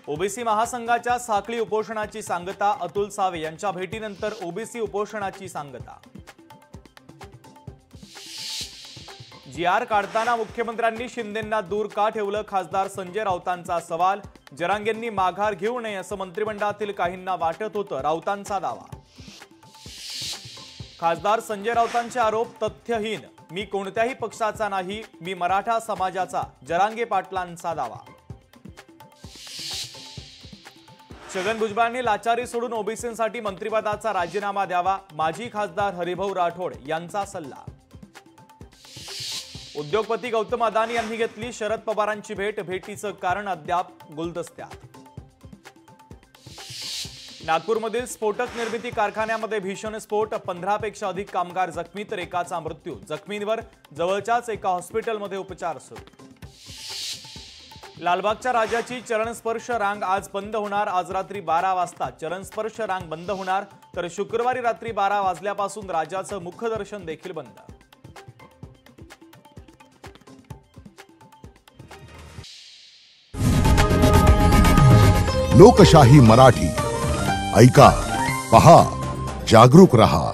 OBC महासंघाच्या साखळी उपोषणाची सांगता, अतुल सावे यांच्या भेटीनंतर ओबीसी उपोषणाची सांगता। जी.आर. काढताना मुख्यमंत्र्यांनी शिंदेंना दूर का ठेवलं, खासदार संजय राऊतांचा सवाल। जरांगेंनी माघार घेऊ नये असं मंत्रिमंडळातील काहींना वाटत होतं, राऊतांचा दावा। खासदार संजय राऊतांचे आरोप तथ्यहीन, मी कोणत्याही पक्षाचा नाही, मी मराठा समाजाचा, जरांगे पाटलांचा दावा। छगन भुजबळांनी लाचारी सोडून ओबीसींसाठी मंत्रिपदाचा राजीनामा द्यावा, माजी खासदार हरिभाऊ राठोड यांचा सल्ला। उद्योगपती गौतम अदानी यांनी घेतली शरद पवारांची भेट, भेटीचं कारण अद्याप गुलदस्त्यात। नागपूरमधील स्फोटक निर्मिती कारखान्यामध्ये भीषण स्फोट, 15 पेक्षा अधिक कामगार जखमी तर एकाचा मृत्यू। जखमींवर जवळच्याच एका हॉस्पिटलमध्ये उपचार सुरू। लालबागच्या राजाची चरणस्पर्श रांग आज बंद होणार, आज रात्री 12 वाजता चरणस्पर्श रांग बंद होणार, तर शुक्रवारी रात्री 12 वाजल्यापासून राजाचं मुखदर्शन देखील बंद। लोकशाही मराठी ऐका, पहा, जागरूक रहा।